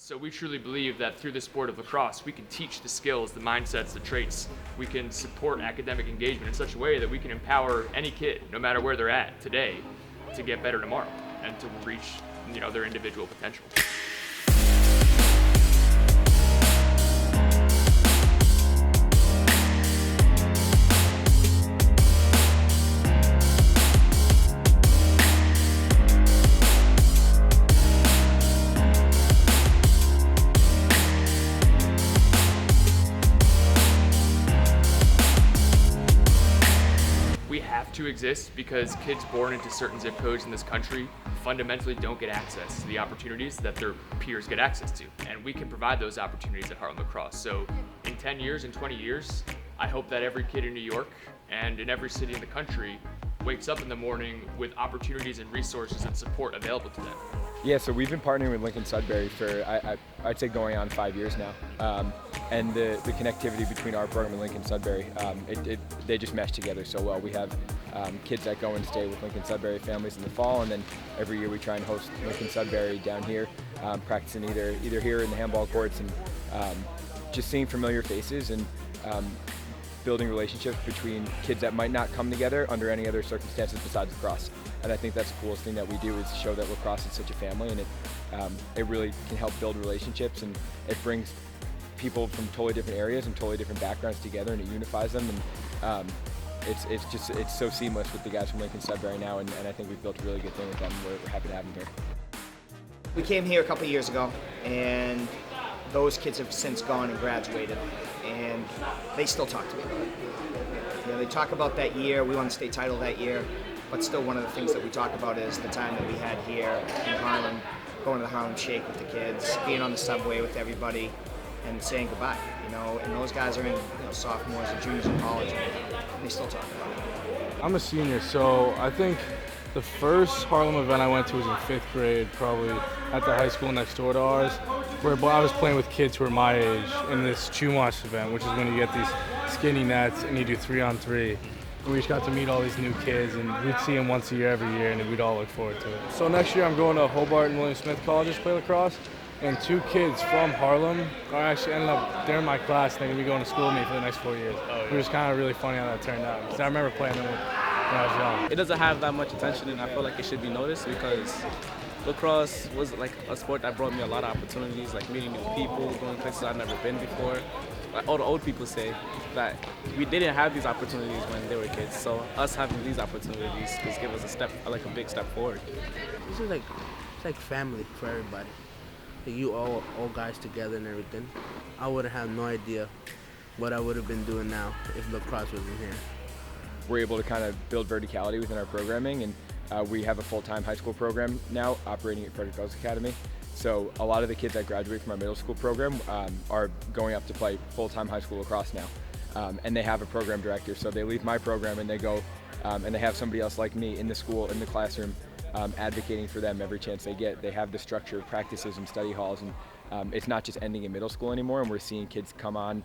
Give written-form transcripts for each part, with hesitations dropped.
So we truly believe that through the sport of lacrosse, we can teach the skills, the mindsets, the traits. We can support academic engagement in such a way that we can empower any kid, no matter where they're at today, to get better tomorrow and to reach, their individual potential. We have to exist because kids born into certain zip codes in this country fundamentally don't get access to the opportunities that their peers get access to. And we can provide those opportunities at Harlem Lacrosse. So in 10 years, in 20 years, I hope that every kid in New York and in every city in the country wakes up in the morning with opportunities and resources and support available to them. Yeah, so we've been partnering with Lincoln-Sudbury for, I'd say, going on 5 years now. And the connectivity between our program and Lincoln-Sudbury, they just mesh together so well. We have kids that go and stay with Lincoln-Sudbury families in the fall, and then every year we try and host Lincoln-Sudbury down here, practicing either here in the handball courts, and just seeing familiar faces and building relationships between kids that might not come together under any other circumstances besides lacrosse. And I think that's the coolest thing that we do, is show that lacrosse is such a family, and it really can help build relationships, and it brings people from totally different areas and totally different backgrounds together, and it unifies them. And it's so seamless with the guys from Lincoln-Sudbury now, and I think we've built a really good thing with them. We're happy to have them here. We came here a couple of years ago, and those kids have since gone and graduated, and they still talk to me about it. They talk about that year. We won the state title that year, but still one of the things that we talk about is the time that we had here in Harlem, going to the Harlem Shake with the kids, being on the subway with everybody, and saying goodbye. And those guys are in sophomores and juniors in college, and they still talk about it. I'm a senior, so I think the first Harlem event I went to was in 5th grade, probably at the high school next door to ours, where I was playing with kids who were my age in this Chumash event, which is when you get these skinny nets and you do 3-on-3. And we just got to meet all these new kids, and we'd see them once a year every year, and we'd all look forward to it. So next year I'm going to Hobart and William Smith colleges to play lacrosse, and 2 kids from Harlem are actually ended up, they're in my class, and they're going to be going to school with me for the next 4 years. It was kind of really funny how that turned out, because I remember playing them when I was young. It doesn't have that much attention, and I feel like it should be noticed, because lacrosse was like a sport that brought me a lot of opportunities, like meeting new people, going places I've never been before. Like all the old people say that we didn't have these opportunities when they were kids, so us having these opportunities just give us a big step forward. This is like family for everybody. Like you all guys together and everything. I would have no idea what I would have been doing now if lacrosse wasn't here. We're able to kind of build verticality within our programming, and we have a full-time high school program now operating at Frederick Douglass Academy. So a lot of the kids that graduate from our middle school program are going up to play full-time high school lacrosse now. And they have a program director, so they leave my program and they go and they have somebody else like me in the school, in the classroom, advocating for them every chance they get. They have the structure of practices and study halls, and it's not just ending in middle school anymore, and we're seeing kids come on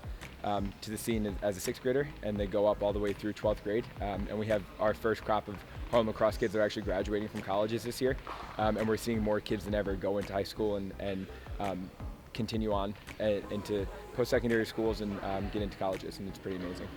to the scene as a 6th grader, and they go up all the way through 12th grade. And we have our first crop of Harlem lacrosse kids that are actually graduating from colleges this year, and we're seeing more kids than ever go into high school and continue on into post-secondary schools and get into colleges, and it's pretty amazing.